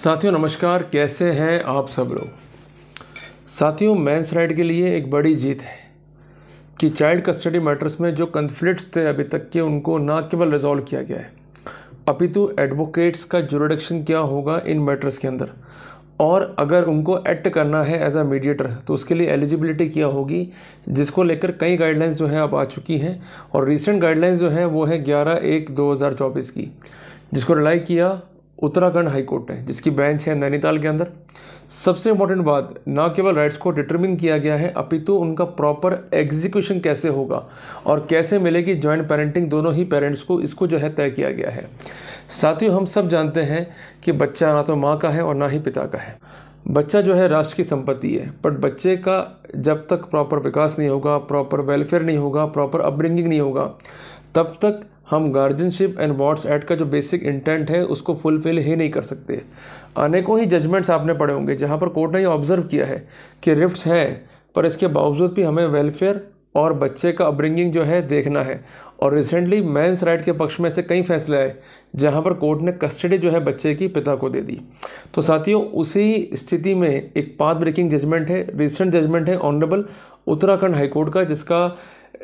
साथियों नमस्कार, कैसे हैं आप सब लोग। साथियों, मेंस राइट के लिए एक बड़ी जीत है कि चाइल्ड कस्टडी मैटर्स में जो कन्फ्लिक्ट्स थे अभी तक के, उनको ना केवल रिजॉल्व किया गया है, अपितु एडवोकेट्स का जुरिडिक्शन क्या होगा इन मैटर्स के अंदर, और अगर उनको एक्ट करना है एज अ मीडिएटर तो उसके लिए एलिजिबिलिटी क्या होगी, जिसको लेकर कई गाइडलाइंस जो है अब आ चुकी हैं। और रीसेंट गाइडलाइंस जो है वो है 11/1/2024 की, जिसको रिलाई किया उत्तराखंड हाई कोर्ट ने, जिसकी बेंच है नैनीताल के अंदर। सबसे इम्पोर्टेंट बात, ना केवल राइट्स को डिटरमिन किया गया है अपितु उनका प्रॉपर एग्जीक्यूशन कैसे होगा और कैसे मिलेगी जॉइंट पेरेंटिंग दोनों ही पेरेंट्स को, इसको जो है तय किया गया है। साथियों, हम सब जानते हैं कि बच्चा ना तो माँ का है और ना ही पिता का है। बच्चा जो है राष्ट्र की संपत्ति है, बट बच्चे का जब तक प्रॉपर विकास नहीं होगा, प्रॉपर वेलफेयर नहीं होगा, प्रॉपर अपब्रिंगिंग नहीं होगा, तब तक हम गार्जियनशिप एंड वॉट्स एक्ट का जो बेसिक इंटेंट है उसको फुलफिल ही नहीं कर सकते। अनेकों ही जजमेंट्स आपने पढ़े होंगे जहाँ पर कोर्ट ने ये ऑब्जर्व किया है कि रिफ्ट्स हैं, पर इसके बावजूद भी हमें वेलफेयर और बच्चे का अपब्रिंगिंग जो है देखना है। और रिसेंटली मेंस राइट के पक्ष में से कई फैसले आए जहां पर कोर्ट ने कस्टडी जो है बच्चे की पिता को दे दी। तो साथियों, उसी स्थिति में एक पाथ ब्रेकिंग जजमेंट है, रिसेंट जजमेंट है ऑनरेबल उत्तराखंड हाईकोर्ट का, जिसका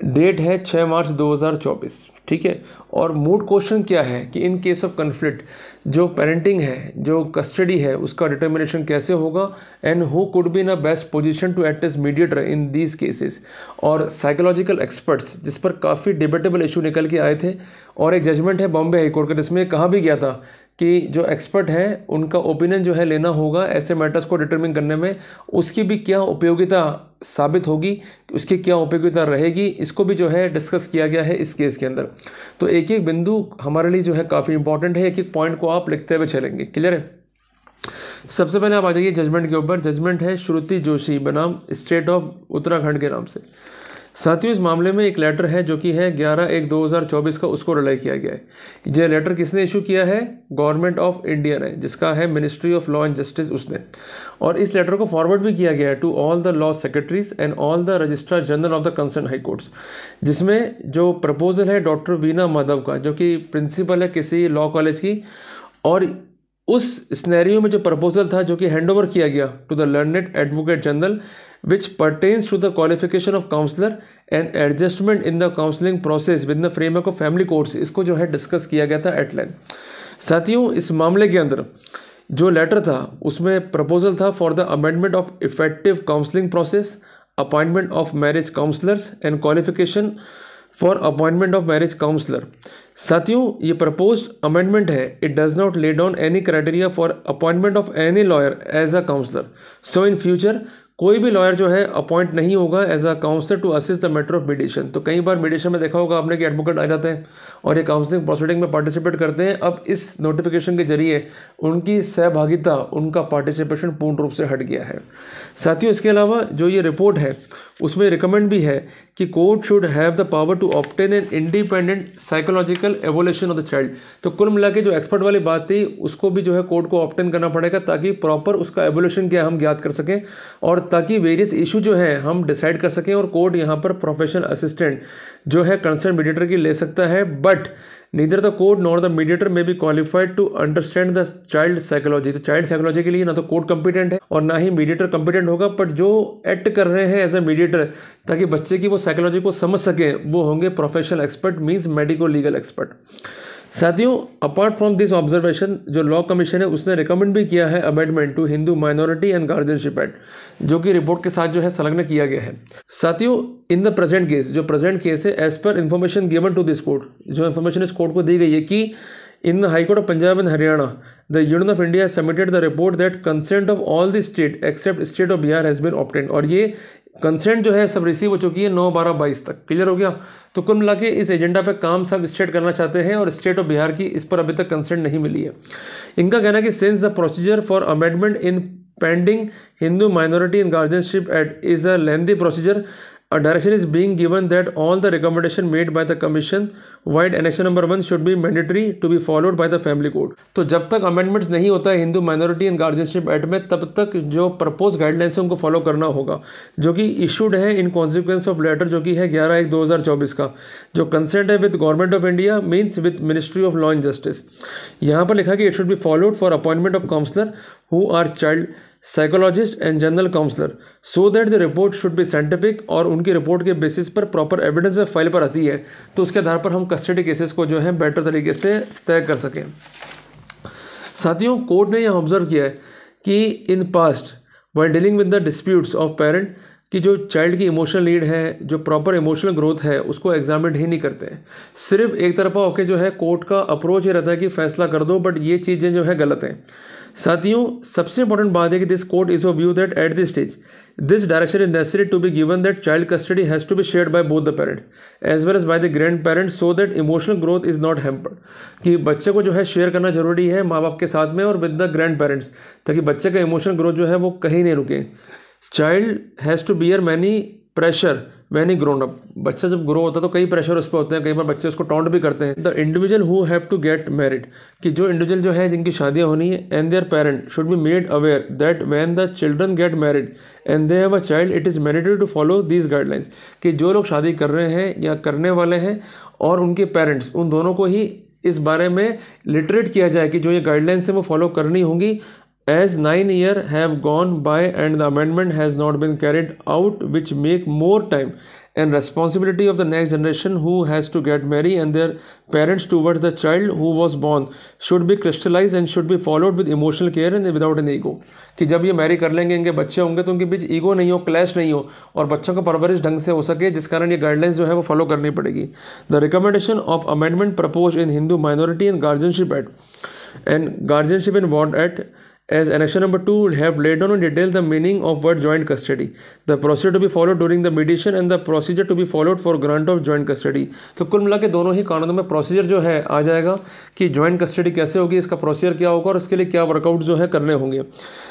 डेट है 6 मार्च 2024। ठीक है। और मूड क्वेश्चन क्या है कि इन केस ऑफ कन्फ्लिक्ट जो पेरेंटिंग है, जो कस्टडी है, उसका डिटर्मिनेशन कैसे होगा and who could be in a best position to act as mediator in these cases. और साइकोलॉजिकल एक्सपर्ट्स, जिस पर काफ़ी डिबेटेबल इशू निकल के आए थे, और एक जजमेंट है बॉम्बे हाईकोर्ट का जिसमें कहा भी गया था कि जो एक्सपर्ट हैं उनका ओपिनियन जो है लेना होगा ऐसे मैटर्स को डिटरमिन करने में, उसकी भी क्या उपयोगिता साबित होगी, उसकी क्या उपयोगिता रहेगी, इसको भी जो है डिस्कस किया गया है इस केस के अंदर। तो एक एक बिंदु हमारे लिए जो है काफ़ी इंपॉर्टेंट है, एक एक पॉइंट को आप लिखते हुए चलेंगे। क्लियर है। सबसे पहले आप आ जाइए जजमेंट के ऊपर। जजमेंट है श्रुति जोशी बनाम स्टेट ऑफ उत्तराखंड के नाम से। साथियों, इस मामले में एक लेटर है जो कि है 11/1/2024 का, उसको रिलाई किया गया है। यह लेटर किसने इशू किया है? गवर्नमेंट ऑफ इंडिया ने, जिसका है ministry of law and justice उसने। और इस लेटर को फॉरवर्ड भी किया गया है to all the law secretaries and all the registrar general of the concern high courts, जिसमें जो प्रपोजल है डॉक्टर वीना माधव का, जो कि प्रिंसिपल है किसी लॉ कॉलेज की, और उस स्नैरियो में जो प्रपोजल था जो कि हैंड ओवर किया गया to the learned advocate general which pertains to the qualification of counselor and adjustment in the counseling process within the framework of family courts, इसको जो है डिस्कस किया गया था एट लेंथ। साथियों, इस मामले के अंदर जो लेटर था उसमें प्रपोजल था for the amendment of effective counselling process, appointment of marriage counsellors and qualification for appointment of marriage counsellor. साथियों, ये प्रपोज्ड अमेंडमेंट है, it does not lay down any criteria for appointment of any lawyer as a counsellor. So in future कोई भी lawyer जो है appoint नहीं होगा as a counsellor to assist the matter of mediation. तो कई बार mediation में देखा होगा आपने कि एडवोकेट आ जाते हैं और ये काउंसलिंग प्रोसीडिंग में पार्टिसिपेट करते हैं। अब इस नोटिफिकेशन के जरिए उनकी सहभागिता, उनका पार्टिसिपेशन पूर्ण रूप से हट गया है। साथियों, इसके अलावा जो ये रिपोर्ट है उसमें रिकमेंड भी है कि court should have the power to obtain an independent psychological evolution of the child. तो कुल मिला के जो एक्सपर्ट वाली बात थी उसको भी जो है कोर्ट को ऑब्टेन करना पड़ेगा, ताकि प्रॉपर उसका एवोल्यूशन क्या हम ज्ञात कर सकें और ताकि वेरियस इशू जो है हम डिसाइड कर सकें। और कोर्ट यहाँ पर प्रोफेशनल असिस्टेंट जो है कंसर्न मीडिएटर की ले सकता है, but neither the court nor the mediator may be qualified to understand the child psychology. तो चाइल्ड साइकोलॉजी के लिए ना तो कोर्ट कंपिटेंट है और ना ही मीडिएटर कंपिटेंट होगा, बट जो एक्ट कर रहे हैं एज अ मीडिएटर ताकि बच्चे की वो साइकोलॉजी को समझ सके, वो होंगे professional expert, means medico legal expert. साथियों, अपार्ट फ्रॉम दिस ऑब्जर्वेशन, जो लॉ कमीशन है उसने रिकमेंड भी किया है amendment to Hindu minority and guardianship act, जो कि रिपोर्ट के साथ जो है संलग्न किया गया है। साथियों, इन द प्रेजेंट केस, जो प्रेजेंट केस है, as per information given to this court, जो इन्फॉर्मेशन इस कोर्ट को दी गई है कि in the High Court of Punjab and Haryana, the Union of India has submitted the report that consent of all the state except state of Bihar has been obtained। और ये consent जो है सब रिसीव हो चुकी है 9/12/22 तक। Clear हो गया। तो कुल मिला के इस एजेंडा पे काम सब स्टेट करना चाहते हैं और स्टेट ऑफ बिहार की इस पर अभी तक कंसेंट नहीं मिली है। इनका कहना है कि since the procedure for amendment in pending Hindu minority and guardianship act is a lengthy procedure A direction is being given that all the recommendation made by the commission while annexation number 1 should be mandatory to be followed by the family code. तो जब तक amendments नहीं होता है Hindu minority and guardianship act में, तब तक जो प्रपोज गाइडलाइंस है उनको फॉलो करना होगा, जो कि इशूड है इन कॉन्सिक्वेंस ऑफ लेटर जो कि है 11/1/2024 का, जो कंसेंट है with government of India means with ministry of law and justice. यहाँ पर लिखा कि it should be followed for appointment of counsellor who are child psychologist and general counsellor so that the report should be scientific, और उनकी report के basis पर proper evidence file पर आती है तो उसके आधार पर हम कस्टडी केसेस को जो है बेटर तरीके से तय कर सकें। साथियों, कोर्ट ने यह ऑब्जर्व किया है कि in past while dealing with the disputes of parent कि जो चाइल्ड की इमोशनल नीड है, जो प्रॉपर इमोशनल ग्रोथ है, उसको एग्जामिन ही नहीं करते हैं। सिर्फ एक तरफा होकर जो है कोर्ट का अप्रोच ये रहता है कि फैसला कर दो, बट ये चीज़ें जो है गलत हैं। साथियों, सबसे इंपॉर्टेंट बात है कि this court is of view that at this stage this direction is necessary to be given that child custody has to be shared by both the parent as well as by the grandparents so that emotional growth is not hampered, कि बच्चे को जो है share करना जरूरी है माँ बाप के साथ में और विद द ग्रैंड पेरेंट्स, ताकि बच्चे का इमोशनल ग्रोथ जो है वो कहीं नहीं रुके। Child has to bear many pressure when he grown up, बच्चा जब ग्रो होता है तो कई प्रेशर उस पर होते हैं, कई बार बच्चे उसको टॉन्ट भी करते हैं। The individual who have to get married, कि जो इंडिविजुअल जो है जिनकी शादियां होनी है, and their parent should be made aware that when the children get married and they have a child it is mandatory to follow these guidelines, कि जो लोग शादी कर रहे हैं या करने वाले हैं और उनके पेरेंट्स, उन दोनों को ही इस बारे में लिटरेट किया जाए कि जो ये गाइडलाइंस है वो फॉलो करनी होंगी। As 9 years have gone by and the amendment has not been carried out, which make more time and responsibility of the next generation who has to get married and their parents towards the child who was born should be crystallized and should be followed with emotional care and without an ego, कि जब ये Mary कर लेंगे, इनके बच्चे होंगे तो उनके बीच ईगो नहीं हो, क्लैश नहीं हो और बच्चों का परवरिश ढंग से हो सके, जिस कारण ये गाइडलाइंस जो है वो फॉलो करनी पड़ेगी। The recommendation of amendment propose in Hindu minority and guardianship act and guardianship in bond act as annexation number 2 have laid down in detail the meaning of word joint custody, the procedure to be followed during the mediation and the procedure to be followed for grant of joint custody। तो कुल मिला के दोनों ही कानूनों में procedure जो है आ जाएगा कि जॉइंट कस्टडी कैसे होगी, इसका प्रोसीजर क्या होगा और इसके लिए क्या वर्कआउट जो है करने होंगे।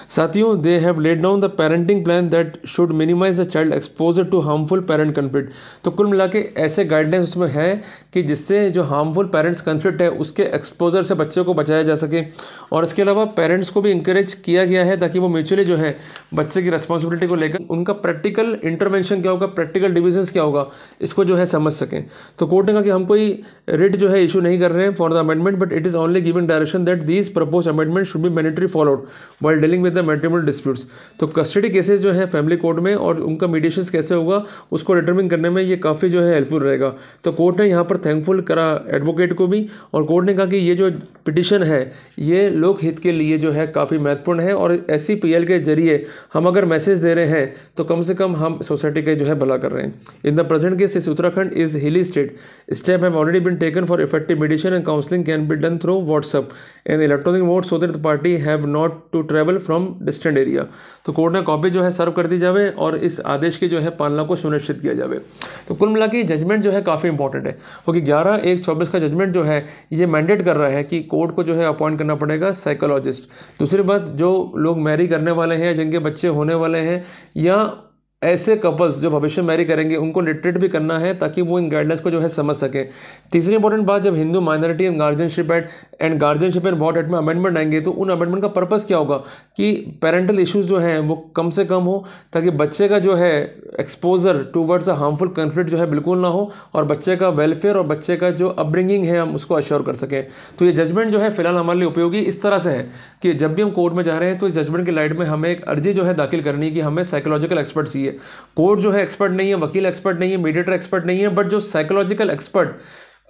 साथियों, they have laid down the parenting plan that should minimise the child exposure to harmful parent conflict. तो कुल मिला के ऐसे गाइडलाइंस उसमें है कि जिससे जो हार्मफुल पेरेंट्स कन्फ्लिक्ट है उसके एक्सपोजर से बच्चे को बचाया जा सके, और इसके अलावा पेरेंट्स को भी इंकरेज किया गया है ताकि वो म्यूचुअली जो है बच्चे की रिस्पॉन्सिबिलिटी को लेकर उनका प्रैक्टिकल इंटरवेंशन क्या होगा, प्रैक्टिकल डिविजन्स क्या होगा, इसको जो है समझ सकें। तो कोर्ट ने कहा कि हम कोई रिट जो है इशू नहीं कर रहे हैं for the amendment, but it is only given direction that these propose amendment should be mandatory followed while dealing with the matrimonial disputes. तो कस्टडी केसेस जो है फैमिली कोर्ट में और उनका मीडिएशन कैसे होगा उसको डिटरमिन करने में ये काफ़ी जो है हेल्पफुल रहेगा। तो कोर्ट ने यहाँ पर थैंकफुल करा एडवोकेट को भी, और कोर्ट ने कहा कि ये जो पिटिशन है ये लोकहित के लिए जो है काफ़ी महत्वपूर्ण है, और ऐसी पीएल के जरिए हम अगर मैसेज दे रहे हैं तो कम से कम हम सोसाइटी का जो है भला कर रहे हैं। इन the present case is Uttarakhand is hilly state, step have already been taken for effective mediation and counselling can be done through WhatsApp and electronic mode so that the party have not to travel from distant area. तो court ने copy जो है सर्व कर दी जावे और इस आदेश की जो है पालना को सुनिश्चित किया जावे। तो कुल मिला के जजमेंट जो है काफ़ी इंपॉर्टेंट है, क्योंकि 11/1/24 का जजमेंट जो है ये मैंडेट कर रहा है कि कोर्ट को जो है अपॉइंट करना पड़ेगा साइकोलॉजिस्ट। दूसरी बात, जो लोग मैरी करने वाले हैं, जिनके बच्चे होने वाले हैं, या ऐसे कपल्स जो भविष्य में मैरी करेंगे उनको लिटरेट भी करना है ताकि वो इन गाइडलाइंस को जो है समझ सकें। तीसरी इंपॉर्टेंट बात, जब Hindu minority and guardianship and bond act में अमेंडमेंट आएंगे तो उन अमेंडमेंट का पर्पस क्या होगा कि पेरेंटल इश्यूज जो हैं वो कम से कम हो, ताकि बच्चे का जो है exposure towards a harmful conflict जो है बिल्कुल ना हो, और बच्चे का वेलफेयर और बच्चे का जो अपब्रिंगिंग है हम उसको अश्योर कर सकें। तो ये जजमेंट जो है फिलहाल हमारे लिए उपयोगी इस तरह से है कि जब भी हम कोर्ट में जा रहे हैं तो इस जजमेंट की लाइट में हमें एक अर्जी जो है दाखिल करनी है कि हमें साइकोलॉजिकल एक्सपर्ट चाहिए। कोर्ट जो है एक्सपर्ट नहीं है, वकील एक्सपर्ट नहीं है, मीडिएटर एक्सपर्ट नहीं है, बट जो साइकोलॉजिकल एक्सपर्ट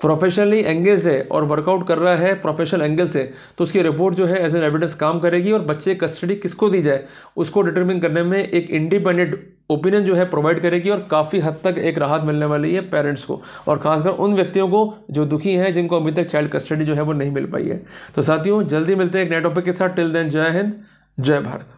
प्रोफेशनली एंगेज्ड है और वर्कआउट कर रहा है प्रोफेशनल एंगल से, तो उसकी रिपोर्ट जो है एज एन एविडेंस काम करेगी और बच्चे कस्टडी किसको दी जाए उसको डिटरमिन करने में एक इंडिपेंडेंट ओपिनियन जो है प्रोवाइड करेगी, और काफ़ी हद तक एक राहत मिलने वाली है पेरेंट्स को, और खासकर उन व्यक्तियों को जो दुखी हैं जिनको अभी तक चाइल्ड कस्टडी जो है वो नहीं मिल पाई है। तो साथियों, जल्दी मिलते हैं एक नए टॉपिक के साथ। टिल देन, जय हिंद, जय भारत।